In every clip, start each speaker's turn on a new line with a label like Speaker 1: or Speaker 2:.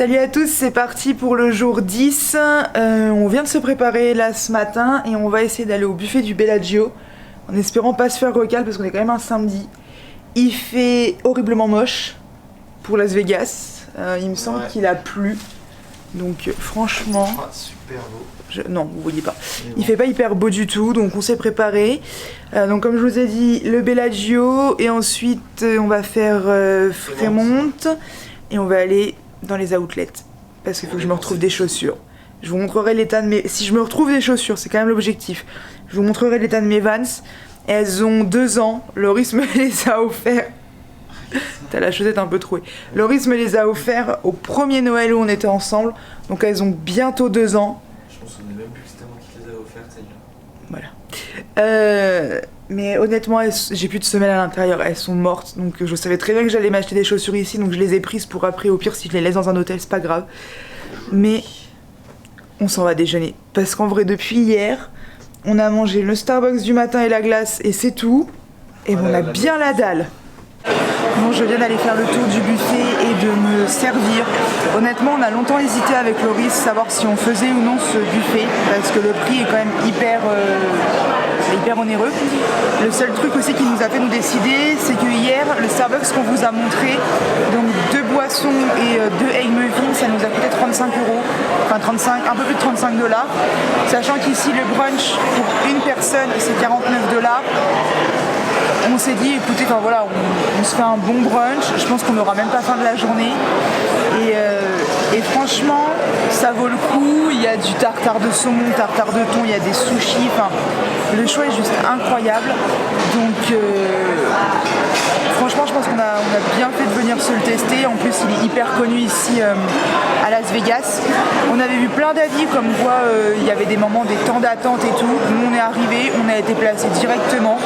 Speaker 1: Salut à tous, c'est parti pour le jour 10. On vient de se préparer là ce matin et on va essayer d'aller au buffet du Bellagio en espérant pas se faire recal parce qu'on est quand même un samedi. Il fait horriblement moche pour Las Vegas. Il me semble qu'il a plu. Donc franchement...
Speaker 2: super beau.
Speaker 1: Non, vous voyez pas. Il fait pas hyper beau du tout, donc on s'est préparé. Donc comme je vous ai dit, le Bellagio et ensuite on va faire Fremont et on va aller dans les outlets parce qu'il faut que je me retrouve des chaussures. Je vous montrerai l'état de mes... Si je me retrouve des chaussures, c'est quand même l'objectif. Je vous montrerai l'état de mes Vans. Elles ont 2 ans. Loris me les a offerts. T'as la chaussette un peu trouée. Loris me les a offerts au premier Noël où on était ensemble. Donc elles ont bientôt 2 ans.
Speaker 2: Je me souvenais même plus que c'était moi qui te les avais offertes, celle-là.
Speaker 1: Voilà. Mais honnêtement, j'ai plus de semelles à l'intérieur. Elles sont mortes. Donc je savais très bien que j'allais m'acheter des chaussures ici. Donc je les ai prises pour après. Au pire, si je les laisse dans un hôtel, c'est pas grave. Mais on s'en va déjeuner. Parce qu'en vrai, depuis hier, on a mangé le Starbucks du matin et la glace. Et c'est tout. Et on a bien la dalle. Bon, je viens d'aller faire le tour du buffet et de me servir. Honnêtement, on a longtemps hésité avec Loris, savoir si on faisait ou non ce buffet, parce que le prix est quand même hyper onéreux. Le seul truc aussi qui nous a fait nous décider, c'est que hier, le Starbucks qu'on vous a montré, donc 2 boissons et 2 egg muffins, ça nous a coûté 35 €, enfin 35, un peu plus de 35 $, sachant qu'ici le brunch pour une personne c'est 49 $. On s'est dit, écoutez, enfin voilà, on se fait un bon brunch. Je pense qu'on n'aura même pas faim de la journée. Et franchement, ça vaut le coup. Il y a du tartare de saumon, tartare de thon, il y a des sushis. Enfin, le choix est juste incroyable. Donc, franchement, je pense qu'on a bien fait de venir se le tester. En plus, il est hyper connu ici à Las Vegas. On avait vu plein d'avis comme quoi il y avait des moments, des temps d'attente et tout. Nous, on est arrivé, on a été placé directement.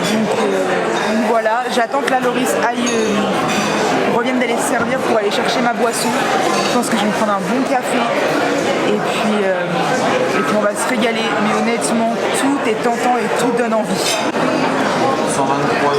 Speaker 1: Donc voilà, j'attends que la Loris revienne d'aller se servir pour aller chercher ma boisson. Je pense que je vais me prendre un bon café et puis on va se régaler. Mais honnêtement, tout est tentant et tout donne envie.
Speaker 2: 123 €.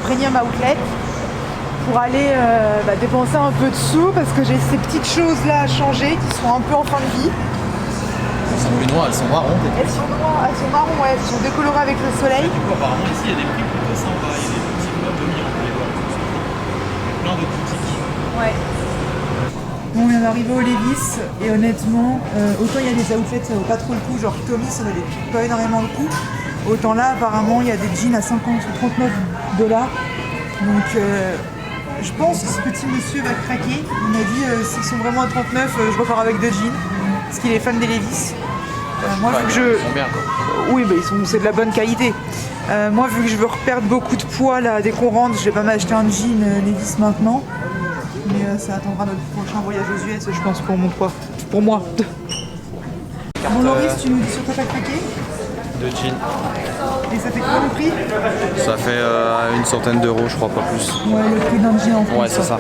Speaker 1: Premium Outlet pour aller dépenser un peu de sous parce que j'ai ces petites choses là à changer qui sont un peu en fin de vie.
Speaker 2: Elles sont plus noires, elles sont marron.
Speaker 1: Elles sont marron, ouais, elles sont décolorées avec le soleil.
Speaker 2: Du coup, apparemment ici il y a des prix plutôt sympas, il y a des petits modes de millions, on peut les voir. Plein de boutiques.
Speaker 1: Ouais. Bon, on vient d'arriver au Levi's et honnêtement, autant il y a des outlets ça vaut pas trop le coup, genre Tommy ça valait pas énormément le coup. Autant là, apparemment, il y a des jeans à 50 ou 39 $. Donc, je pense que ce petit monsieur va craquer. Il m'a dit, s'ils sont vraiment à 39, je repars avec 2 jeans. Parce qu'il est fan des Levi's. Moi, vu que
Speaker 2: ils sont bien, quoi.
Speaker 1: Oui, bah, c'est de la bonne qualité. Moi, vu que je veux reperdre beaucoup de poids, là, dès qu'on rentre, je vais pas m'acheter un jean Levi's maintenant. Mais ça attendra notre prochain voyage aux US, je pense, pour mon poids. Pour moi. Bon, Loris, tu nous dis sur quoi t'as craqué ?
Speaker 2: 2 jeans.
Speaker 1: Et ça fait quoi le prix ?
Speaker 2: Ça fait une centaine d'euros, je crois, pas plus.
Speaker 1: Ouais, le prix d'un jean en France.
Speaker 2: Ouais, c'est ça.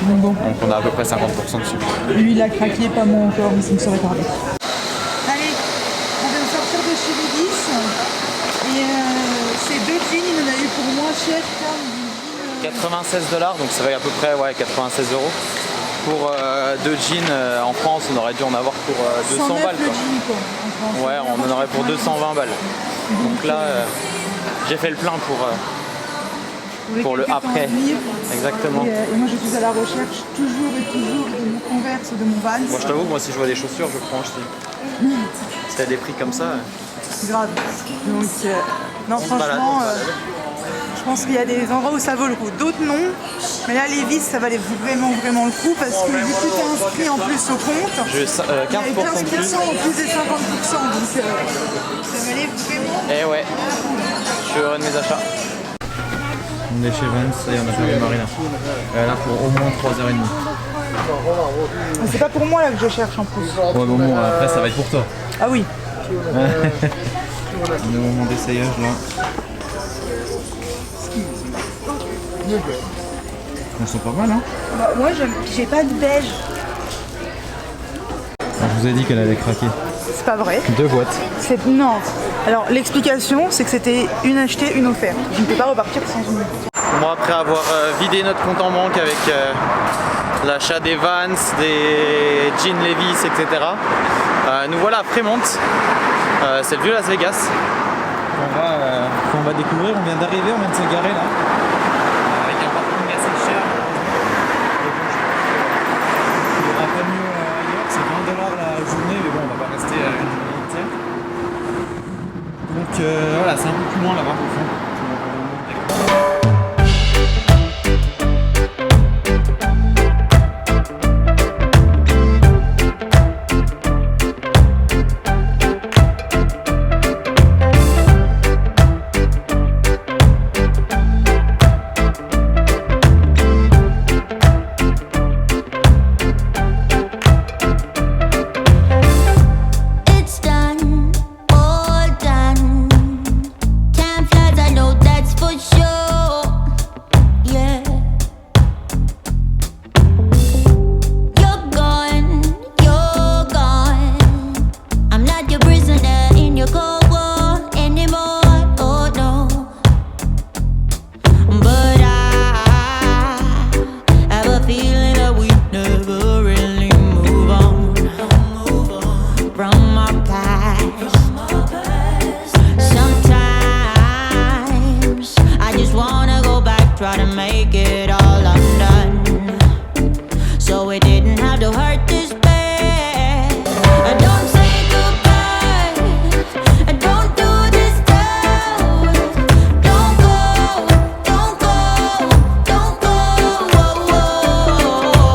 Speaker 1: Bon.
Speaker 2: Donc on a à peu près 50% dessus.
Speaker 1: Lui, il a craqué, pas moi encore, mais ça me serait tardé. Allez, on vient de sortir de chez Levi's. Et ces 2 jeans, il en a eu pour moins cher.
Speaker 2: 96 $, donc ça va à peu près 96 €.
Speaker 3: pour 2 jeans en France, on aurait dû en avoir pour 200 balles.
Speaker 1: Le jean, quoi, en France.
Speaker 3: Ouais, on en aurait pour 220 balles. Donc là, j'ai fait le plein pour le après.
Speaker 1: Et
Speaker 3: Exactement.
Speaker 1: moi je suis à la recherche toujours et toujours de mon Converse, de mon Vans.
Speaker 3: Moi je t'avoue, moi si je vois des chaussures, je prends aussi. C'est à des prix comme ça.
Speaker 1: Grave. Donc, non, franchement, je pense qu'il y a des endroits où ça vaut le coup. D'autres non. Mais là, Levi's, ça valait vraiment le coup parce que vu que tu t'es inscrit en plus au compte,
Speaker 3: Je 15%
Speaker 1: il y avait 15%
Speaker 3: de plus.
Speaker 1: en plus des 50%. Donc, ça valait vraiment.
Speaker 3: Et ouais, je suis heureux de mes achats. On est chez Vans et on a trouvé Marina. Elle est là pour au moins 3h30.
Speaker 1: C'est pas pour moi là que je cherche en plus.
Speaker 3: Ouais, bon, après ça va être pour toi.
Speaker 1: Ah oui.
Speaker 3: Le moment d'essayage là. Elles sont pas mal, hein.
Speaker 1: Bah, moi j'ai pas de beige.
Speaker 3: Je vous ai dit qu'elle avait craqué.
Speaker 1: C'est pas vrai.
Speaker 3: 2 boîtes.
Speaker 1: Non. Alors l'explication c'est que c'était une achetée, une offerte. Je ne peux pas repartir sans une.
Speaker 3: Moi, après avoir vidé notre compte en banque avec l'achat des Vans, des jeans Levi's, etc. Nous voilà à Fremont. C'est le vieux Las Vegas. On va découvrir. On vient d'arriver, on vient de se garer là. Avec un parking assez cher. Il n'y aura pas mieux ailleurs. C'est 20$ la journée, mais bon, on va pas rester une journée entière. Donc voilà, c'est un peu plus loin là-bas au fond.
Speaker 4: try to make it all undone, so it didn't have to hurt this bad. I don't say goodbye, I don't do this down. Don't go, don't go, don't go.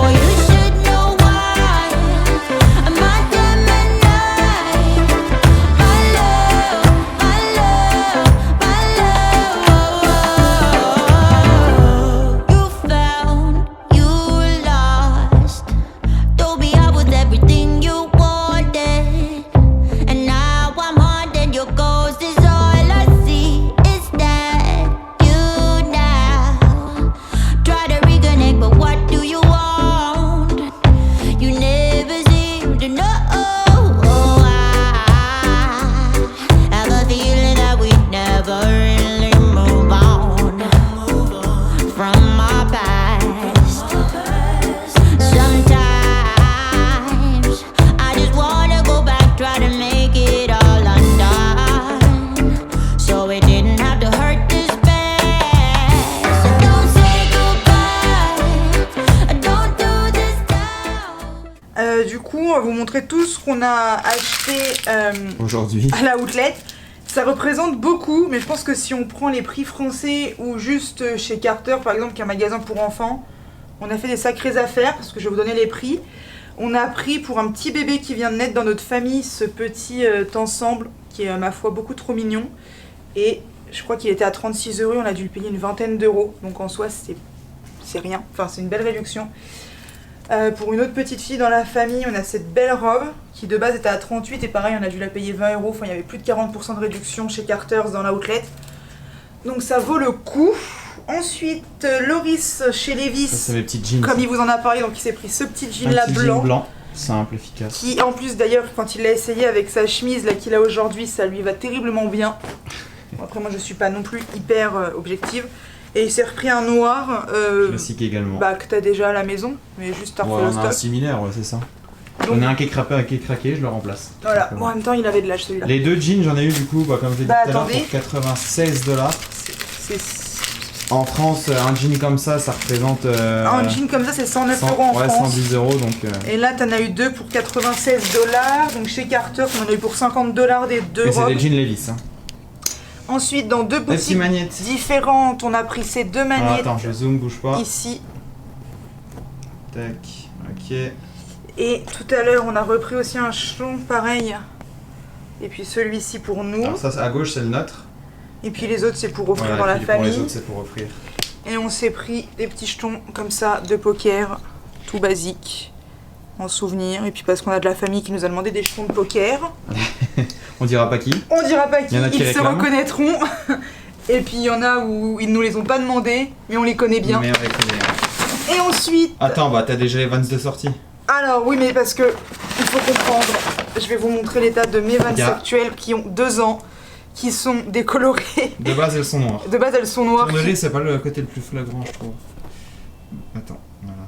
Speaker 4: You should know why I'm a Gemini. My love, my love, my love. You found, you lost. Told me I was everything you wanted, and now I'm haunted. Your ghost is all I see. Is that you now? Try to reconnect, but what do you want? You never seem to know. I have a feeling that we never really move on from our past. Sometimes I just wanna go back, try to make it all undone, so it didn't have to hurt this bad. So don't say goodbye, don't do this down.
Speaker 1: Du coup, on va vous montrer tout ce qu'on a acheté
Speaker 3: Aujourd'hui.
Speaker 1: à la outlet. Ça représente beaucoup, mais je pense que si on prend les prix français ou juste chez Carter, par exemple, qui est un magasin pour enfants, on a fait des sacrées affaires, parce que je vais vous donner les prix. On a pris pour un petit bébé qui vient de naître dans notre famille ce petit ensemble, qui est ma foi beaucoup trop mignon. Et je crois qu'il était à 36 €, on a dû le payer une vingtaine d'euros, donc en soi c'est rien, enfin c'est une belle réduction. Pour une autre petite fille dans la famille, on a cette belle robe qui de base était à 38 et pareil on a dû la payer 20 €, enfin il y avait plus de 40% de réduction chez Carter's dans la outlet. Donc ça vaut le coup. Ensuite, Loris chez Levi's,
Speaker 3: Ça, c'est mes petites jeans.
Speaker 1: comme il vous en a parlé, donc il s'est pris ce petit jean
Speaker 3: Un
Speaker 1: là
Speaker 3: petit jean
Speaker 1: blanc.
Speaker 3: blanc, simple, efficace.
Speaker 1: Qui en plus d'ailleurs quand il l'a essayé avec sa chemise là qu'il a aujourd'hui, ça lui va terriblement bien. Bon, après moi je suis pas non plus hyper objective. Et il s'est repris un noir
Speaker 3: Classique également.
Speaker 1: bah, que t'as déjà à la maison, mais juste à
Speaker 3: Ouais,
Speaker 1: refaire le
Speaker 3: on a un
Speaker 1: stock.
Speaker 3: similaire, ouais, c'est ça.
Speaker 1: Donc-
Speaker 3: On a un qui est craqué, un qui est craqué, je le remplace.
Speaker 1: Voilà, bon, en même temps il avait de l'âge celui-là.
Speaker 3: Les deux jeans, j'en ai eu du coup, bah, comme je l'ai dit
Speaker 1: Bah,
Speaker 3: tout à l'heure,
Speaker 1: attendez.
Speaker 3: pour 96 $.
Speaker 1: C'est-
Speaker 3: En France, un jean comme ça représente.
Speaker 1: Un jean comme ça c'est 109 € en
Speaker 3: ouais,
Speaker 1: France.
Speaker 3: 110 €, donc.
Speaker 1: Et là t'en as eu deux pour 96 $, donc chez Carter on en a eu pour 50 $ des deux
Speaker 3: Mais c'est
Speaker 1: robes.
Speaker 3: des jeans Levi's. Hein.
Speaker 1: Ensuite dans deux
Speaker 3: Des petites
Speaker 1: boutiques
Speaker 3: magnettes.
Speaker 1: différentes on a pris ces deux
Speaker 3: Alors,
Speaker 1: magnettes
Speaker 3: attends, je zoome, bouge pas.
Speaker 1: ici.
Speaker 3: Tac, ok.
Speaker 1: Et tout à l'heure on a repris aussi un jeton pareil. Et puis celui-ci pour nous.
Speaker 3: Alors, ça, à gauche, c'est le nôtre.
Speaker 1: Et puis les autres c'est pour offrir
Speaker 3: Voilà,
Speaker 1: dans
Speaker 3: et
Speaker 1: la
Speaker 3: puis pour les
Speaker 1: famille.
Speaker 3: autres, c'est pour offrir.
Speaker 1: Et on s'est pris des petits jetons comme ça de poker, tout basique, en souvenir. Et puis parce qu'on a de la famille qui nous a demandé des jetons de poker.
Speaker 3: On dira pas qui.
Speaker 1: On dira pas qui,
Speaker 3: Il y en a qui
Speaker 1: ils se
Speaker 3: réclament.
Speaker 1: reconnaîtront. Et puis il y en a où ils nous les ont pas demandé, mais on les connaît bien.
Speaker 3: Mais avec les-
Speaker 1: Et ensuite,
Speaker 3: Attends, bah t'as déjà les Vans de sortie.
Speaker 1: alors oui mais parce que il faut comprendre, je vais vous montrer l'état de mes Vans
Speaker 3: Regarde.
Speaker 1: actuels qui ont 2 ans, qui sont décolorées.
Speaker 3: De base, elles sont noires.
Speaker 1: De base elles sont noires.
Speaker 3: Tourneries, c'est pas le côté le plus flagrant, je trouve. Attends, voilà.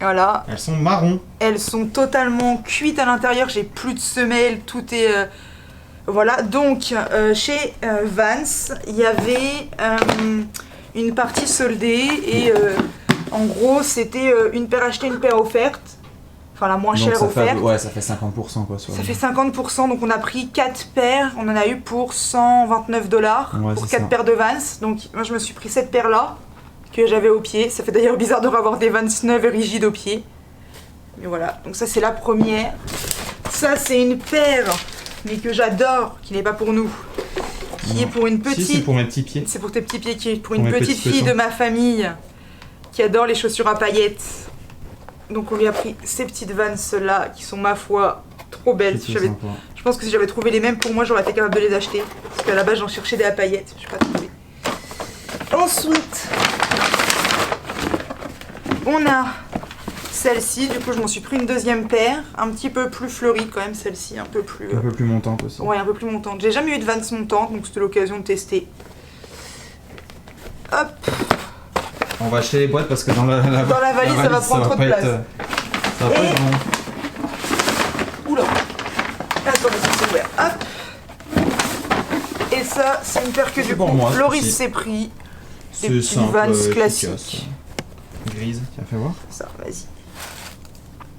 Speaker 1: Voilà,
Speaker 3: Elles sont marron.
Speaker 1: elles sont totalement cuites à l'intérieur, j'ai plus de semelles, tout est... Voilà, donc chez Vans, il y avait une partie soldée et en gros c'était une paire achetée, une paire offerte. Enfin la moins
Speaker 3: Donc
Speaker 1: chère
Speaker 3: ça fait,
Speaker 1: offerte.
Speaker 3: ouais, ça fait 50% quoi. Sur
Speaker 1: Ça fait 50%, donc on a pris 4 paires, on en a eu pour 129 $,
Speaker 3: Ouais,
Speaker 1: pour
Speaker 3: c'est
Speaker 1: 4
Speaker 3: ça.
Speaker 1: paires de Vans. Donc moi je me suis pris cette paire là, que j'avais au pied. Ça fait d'ailleurs bizarre de revoir des Vans neuves et rigides au pied. Mais voilà, donc ça c'est la première. Ça c'est une paire, mais que j'adore, qui n'est pas pour nous. Qui est pour une
Speaker 3: Si, c'est
Speaker 1: petite...
Speaker 3: pour mes petits pieds.
Speaker 1: C'est pour tes petits pieds, qui est pour
Speaker 3: Pour
Speaker 1: une
Speaker 3: mes
Speaker 1: petite
Speaker 3: petits
Speaker 1: fille
Speaker 3: petons.
Speaker 1: de ma famille, qui adore les chaussures à paillettes. Donc on lui a pris ces petites Vans là, qui sont ma foi trop belles.
Speaker 3: C'est
Speaker 1: Si j'avais-
Speaker 3: sympa.
Speaker 1: Je pense que si j'avais trouvé les mêmes pour moi, j'aurais été capable de les acheter. Parce qu'à la base, j'en cherchais des à paillettes. Je n'ai pas trouvé. Ensuite, on a celle-ci. Du coup, je m'en suis pris une deuxième paire. Un petit peu plus fleurie quand même, celle-ci. Un peu plus...
Speaker 3: Un peu plus montante aussi.
Speaker 1: Ouais, un peu plus montante. J'ai jamais eu de Vans montante, donc c'était l'occasion de tester. Hop,
Speaker 3: On va acheter les boîtes parce que dans la
Speaker 1: valise, ça va prendre trop de
Speaker 3: pas
Speaker 1: place.
Speaker 3: ça va pas
Speaker 1: Et-
Speaker 3: être bon.
Speaker 1: oula. Attends, c'est ouvert. Hop. Et ça, c'est une paire que
Speaker 3: C'est
Speaker 1: du
Speaker 3: pour
Speaker 1: coup,
Speaker 3: moi,
Speaker 1: Loris
Speaker 3: ceci.
Speaker 1: s'est pris.
Speaker 3: C'est
Speaker 1: petites
Speaker 3: simple,
Speaker 1: Vans
Speaker 3: efficace.
Speaker 1: classiques.
Speaker 3: Grise, tiens, fais voir.
Speaker 1: Ça, vas-y.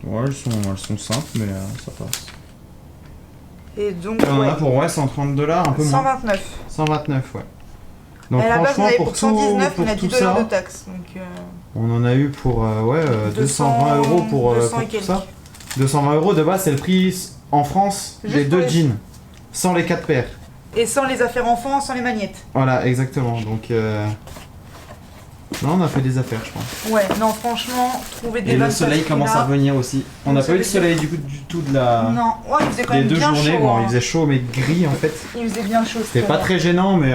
Speaker 3: Ouais, elles sont simples, mais ça passe.
Speaker 1: Et donc,
Speaker 3: Et on en
Speaker 1: ouais,
Speaker 3: a pour ouais, 130 $, un peu moins.
Speaker 1: 129.
Speaker 3: 129, ouais. Donc
Speaker 1: Et à la base, on
Speaker 3: franchement,
Speaker 1: avait
Speaker 3: pour
Speaker 1: pour 119,
Speaker 3: tout,
Speaker 1: on a
Speaker 3: pour
Speaker 1: 10
Speaker 3: tout
Speaker 1: $
Speaker 3: ça,
Speaker 1: de taxes. Donc,
Speaker 3: on en a eu pour 220 € pour
Speaker 1: 200 et
Speaker 3: tout
Speaker 1: quelques.
Speaker 3: ça. 220 € de base, c'est le prix en France
Speaker 1: Juste
Speaker 3: des
Speaker 1: pour
Speaker 3: deux
Speaker 1: les-
Speaker 3: jeans, sans les 4 paires.
Speaker 1: Et sans les affaires enfants, sans les magnettes.
Speaker 3: Voilà, exactement. Donc, non, on a fait des affaires, je pense.
Speaker 1: Ouais, non, franchement, trouver des
Speaker 3: Et
Speaker 1: Vans
Speaker 3: le soleil
Speaker 1: à ce
Speaker 3: commence à
Speaker 1: prix-là-
Speaker 3: revenir aussi. On n'a
Speaker 1: Ça
Speaker 3: pas eu
Speaker 1: veut
Speaker 3: le soleil du coup du tout de la.
Speaker 1: Non, ouais, il faisait quand
Speaker 3: Les
Speaker 1: même
Speaker 3: 2
Speaker 1: bien
Speaker 3: journées,
Speaker 1: chaud.
Speaker 3: bon,
Speaker 1: hein.
Speaker 3: il faisait chaud mais gris en fait.
Speaker 1: Il faisait bien chaud.
Speaker 3: C'était pas très gênant, mais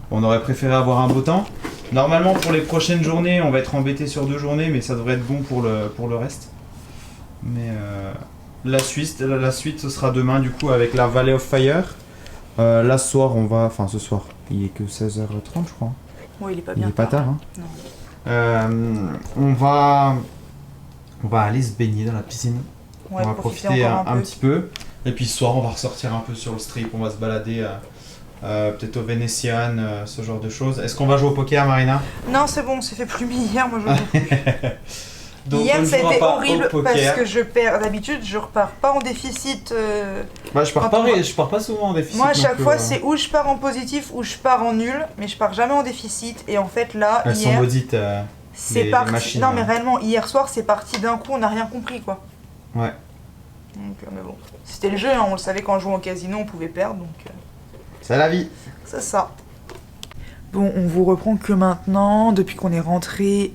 Speaker 3: on aurait préféré avoir un beau temps. Normalement, pour les prochaines journées, on va être embêté sur 2 journées, mais ça devrait être bon pour le reste. Mais la suite, ce sera demain du coup avec la Valley of Fire. Là, ce soir, enfin ce soir, il est que 16h30, je crois.
Speaker 1: Ouais, il est pas
Speaker 3: Il
Speaker 1: bien.
Speaker 3: est pas tard. Hein.
Speaker 1: Non.
Speaker 3: On va aller se baigner dans la piscine.
Speaker 1: Ouais,
Speaker 3: on va
Speaker 1: profiter
Speaker 3: profiter
Speaker 1: encore
Speaker 3: un petit peu. Et puis ce soir, on va ressortir un peu sur le strip. On va se balader peut-être au Venetian, ce genre de choses. Est-ce qu'on va jouer au poker, Marina?
Speaker 1: Non, c'est bon, c'est fait plus hier, moi je
Speaker 3: Donc,
Speaker 1: hier,
Speaker 3: on ne
Speaker 1: ça a
Speaker 3: jouera
Speaker 1: été
Speaker 3: pas au
Speaker 1: horrible
Speaker 3: poker.
Speaker 1: parce que je perds. D'habitude, je repars pas en déficit.
Speaker 3: Bah, je pars
Speaker 1: Quand on va-
Speaker 3: je pars pas souvent en déficit.
Speaker 1: Moi, à
Speaker 3: non
Speaker 1: chaque
Speaker 3: plus,
Speaker 1: fois,
Speaker 3: ouais.
Speaker 1: c'est ou je pars en positif ou je pars en nul, mais je pars jamais en déficit. Et en fait, là,
Speaker 3: Elles sont
Speaker 1: hier,
Speaker 3: maudites.
Speaker 1: c'est
Speaker 3: les
Speaker 1: parti.
Speaker 3: machines,
Speaker 1: Non,
Speaker 3: là.
Speaker 1: mais réellement, hier soir, c'est parti d'un coup, on n'a rien compris, quoi.
Speaker 3: Ouais.
Speaker 1: Donc, mais bon, c'était le jeu, hein, on le savait quand on jouait au casino, on pouvait perdre, donc
Speaker 3: C'est la vie.
Speaker 1: c'est ça. Bon, on vous reprend que maintenant, depuis qu'on est rentré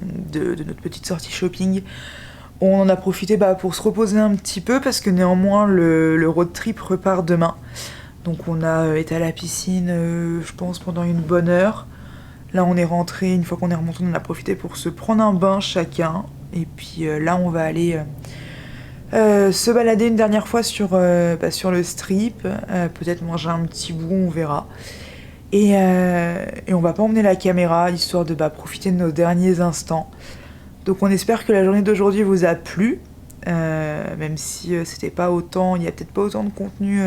Speaker 1: de notre petite sortie shopping, on en a profité pour se reposer un petit peu parce que néanmoins le road trip repart demain. Donc on a été à la piscine, je pense, pendant une bonne heure. Là on est rentré, une fois qu'on est remonté, on en a profité pour se prendre un bain chacun. Et puis là on va aller se balader une dernière fois sur le strip, peut-être manger un petit bout, on verra. Et on va pas emmener la caméra, histoire de profiter de nos derniers instants. Donc on espère que la journée d'aujourd'hui vous a plu, même si c'était pas autant, il y a peut-être pas autant de contenu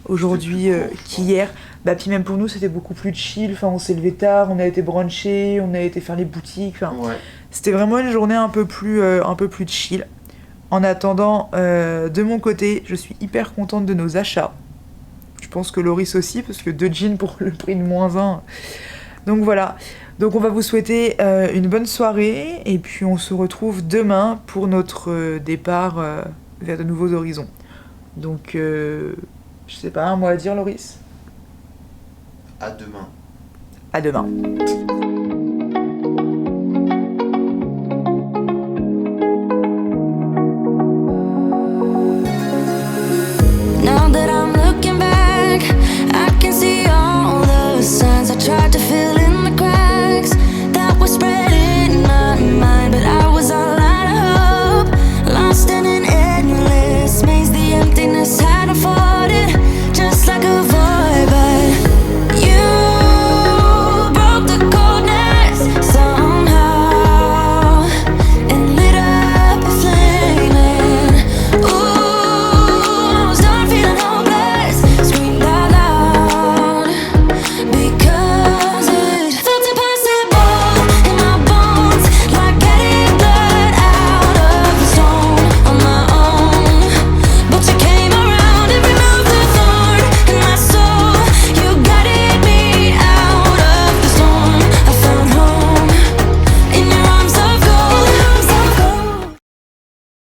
Speaker 1: aujourd'hui qu'hier. Puis même pour nous c'était beaucoup plus chill, on s'est levé tard, on a été bruncher, on a été faire les boutiques, c'était vraiment une journée un peu plus chill. En attendant, de mon côté, je suis hyper contente de nos achats. Je pense que Loris aussi, parce que 2 jeans pour le prix de -1. Donc voilà. Donc on va vous souhaiter une bonne soirée, et puis on se retrouve demain pour notre départ vers de nouveaux horizons. Donc, je sais pas, un mot à dire, Loris ?
Speaker 5: À demain.
Speaker 1: À demain.